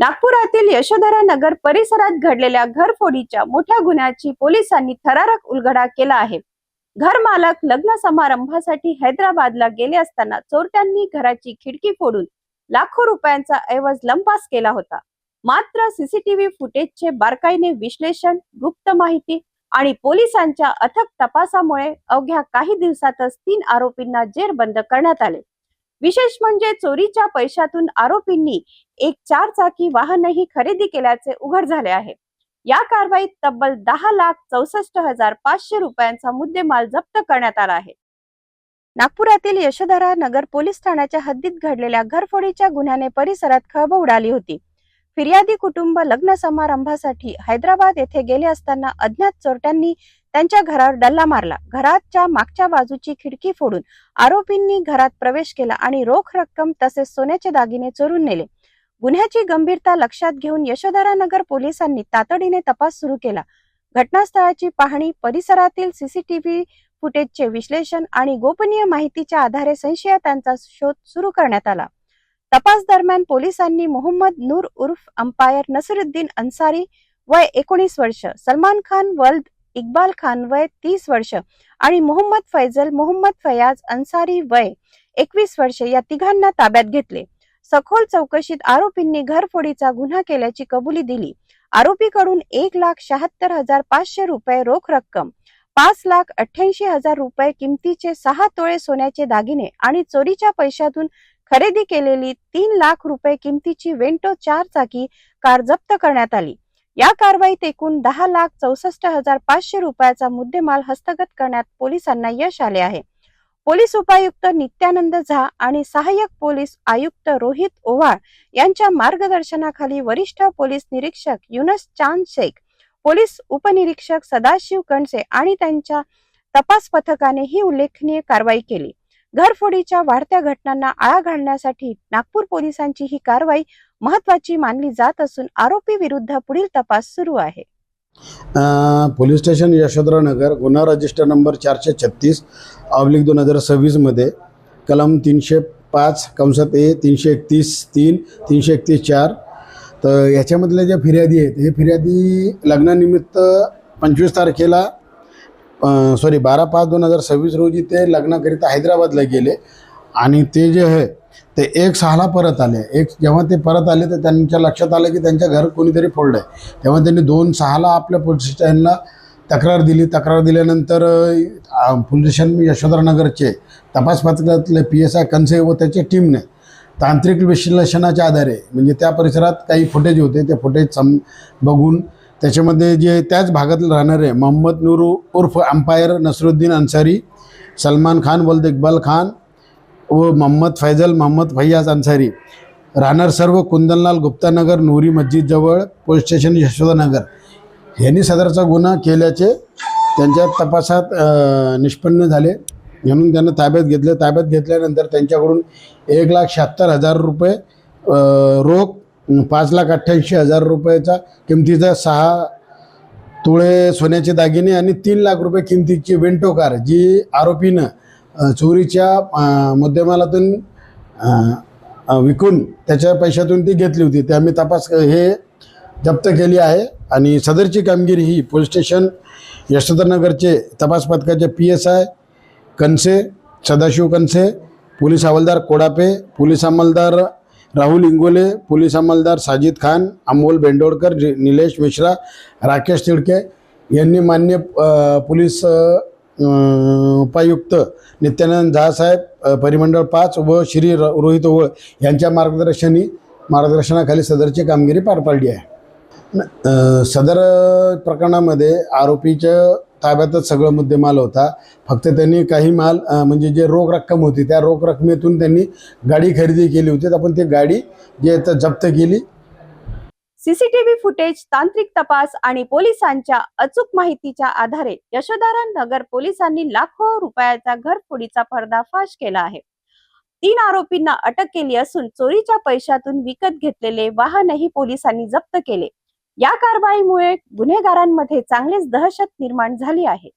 नागपुरातील यशोधरा नगर परिसरात घडलेल्या घरफोडीच्या मोठ्या गुन्ह्याची पोलिसांनी थरारक उलगडा केला आहे। घर मालक लग्न समारंभासाठी हैदराबादला गेले असताना चोरट्यांनी घराची खिडकी फोडून लाखो रुपयांचा ऐवज लंपास केला होता। मात्र सीसीटीव्ही फुटेजचे बारकाईने विश्लेषण, गुप्त माहिती आणि पोलिसांच्या अथक तपासामुळे अवघ्या काही दिवसातच 3 आरोपींना जेरबंद करण्यात आले। विशेष म्हणजे चोरीच्या पैशातून आरोपींनी एक 4 चाकी वाहनही खरेदी केल्याचे उघड झाले आहे। या कारवाईत तब्बल 10,64,500 रुपयांचा मुद्देमाल जप्त करण्यात आला आहे। नागपुरातील यशोधरा नगर पोलीस ठाण्याच्या हद्दीत घडलेल्या घरफोडीच्या गुन्ह्याने परिसरात खळबळ उडाली होती। फिर्यादी कुटुंब लग्न समारंभासाठी हैदराबाद येथे गेले असताना अज्ञात चोरट्यांनी त्यांच्या घरावर डल्ला मारला। घराच्या मागच्या बाजूची खिडकी फोडून आरोपींनी घरात प्रवेश केला आणि रोख रक्कम तसेच सोन्याचे दागिने चोरून नेले। गुन्ह्याची गंभीरता लक्षात घेऊन यशोधरा नगर पोलिसांनी तातडीने तपास सुरू केला। घटनास्थळाची पाहणी, परिसरातील सीसीटीव्ही फुटेजचे विश्लेषण आणि गोपनीय माहितीच्या आधारे संशयितांचा शोध सुरू करण्यात आला। तपास दरम्यान पोलिसांनी मोहम्मद नूर उर्फ अंपायर नसरुद्दीन अन्सारी वय 19 वर्ष, सलमान खान वल्द इक्बाल खान वय 30 वर्ष आणि मोहम्मद फैजल मोहम्मद फयाज अन्सारी वय 21 वर्ष या तिघांना ताब्यात घेतले। सखोल चौकशीत आरोपींनी घरफोडीचा गुन्हा केल्याची कबुली दिली। आरोपीकडून 1,76,500 रुपये रोख रक्कम, 5,88,000 रुपये किमतीचे 6 तोळे सोन्याचे दागिने आणि चोरीच्या पैशातून खरेदी केलेली 3 लाख रुपये किमतीची वेंटो 4 चाकी कार जप्त करण्यात आली। या कारवाईत एकूण 10,64,500 रुपयाचा मुद्देमाल हस्तगत करण्यात पोलिसांना यश आले आहे। पोलीस उपायुक्त नित्यानंद झा आणि सहाय्यक पोलीस आयुक्त रोहित ओवाळ यांच्या मार्गदर्शनाखाली वरिष्ठ पोलीस निरीक्षक युनस चांद शेख, पोलीस उपनिरीक्षक सदाशिव कणसे आणि त्यांच्या तपास पथकाने ही उल्लेखनीय कारवाई केली। घरफोडीच्या वाढत्या घटनांना आळा घालण्यासाठी नागपूर पोलिसांची ही कारवाई महत्त्वाची मानली जात असून आरोपी विरुद्ध पुढील तपास सुरू आहे। पोलीस स्टेशन यशोधरा नगर, गुन्हा रजिस्टर नंबर 436/2026 मध्ये कलम 305 कंसात ए 331(3), 331(4). तर याच्यामधले जे फिर्यादी आहेत हे फिर्यादी लग्नानिमित्त 25 तारखेला 12/5/2026 रोजी ते लग्नाकरिता हैदराबादला गेले आणि ते जे आहे ते 1/6ला परत आले। जेव्हा ते परत आले तर त्यांच्या लक्षात आलं की त्यांच्या घर कोणीतरी फोडलं आहे। तेव्हा त्यांनी 2/6ला आपल्या पोलीस स्टेशनला तक्रार दिली। तक्रार दिल्यानंतर पोलीस स्टेशन यशोधरा नगरचे तपास पथकातले PSI कणसे व त्याच्या टीमने तांत्रिक विश्लेषणाच्या आधारे म्हणजे त्या परिसरात काही फुटेज होते, ते फुटेज बघून त्याच्यामध्ये जे त्याच भागातील राहणारे मोहम्मद नूर उर्फ अंपायर नसरुद्दीन अन्सारी, सलमान खान वल्द इक्बाल खान व मोहम्मद फैजल मोहम्मद फैयाज अन्सारी राहणार सर्व कुंदनलाल गुप्ता नगर नूरी मस्जिद जवळ पोलीस स्टेशन यशोधरा नगर यांनी सदरचा गुन्हा केल्याचे त्यांच्या तपासात निष्पन्न झाले, म्हणून त्यांना ताब्यात घेतले। ताब्यात घेतल्यानंतर त्यांच्याकडून 1,76,000 रुपये रोख, 5,88,000 रुपयाचा किमतीचा 6 तोळे सोन्याचे दागिने आणि 3 लाख रुपये किमतीची वेंटो कार जी आरोपीनं चोरीच्या मुद्देमालातून विकून त्याच्या पैशातून ती घेतली होती, ते आम्ही तपास हे जप्त केली आहे। आणि सदरची कामगिरी ही पोलीस स्टेशन यशोधरा नगरचे तपास पथकाचे PSI कणसे, सदाशिव कणसे, पोलीस हवालदार कोडापे, पोलीस अंमलदार राहुल इंगोले, पोलीस अंमलदार साजिद खान, अमोल बेंडोडकर, निलेश मिश्रा, राकेश तिडके यांनी मान्य पोलीस उपायुक्त नित्यानंद झा साहेब, परिमंडळ 5 व श्री रोहित ओवळ यांच्या मार्गदर्शनाखाली सदरची कामगिरी पार पाडली आहे। सदर प्रकरणामध्ये आरोपीच्या ताब्यातच सगळं मुद्देमाल होता। फक्त त्यांनी काही माल म्हणजे जे रोख रक्कम होती त्या रोख रकमेतून त्यांनी गाडी खरेदी केली होती, आपण ती गाडी जी आहे जप्त केली। सीसीटीव्ही फुटेज, तांत्रिक तपास आणि पोलिसांच्या अचूक माहितीच्या आधारे यशोधरा नगर पोलिसांनी लाखो रुपयाचा घरफोडीचा पर्दाफाश केला आहे। 3 आरोपींना अटक केली असून चोरीच्या पैशातून विकत घेतलेले वाहनही पोलिसांनी जप्त केले। या कारवाईमुळे गुन्हेगारांमध्ये चांगलीच दहशत निर्माण झाली आहे।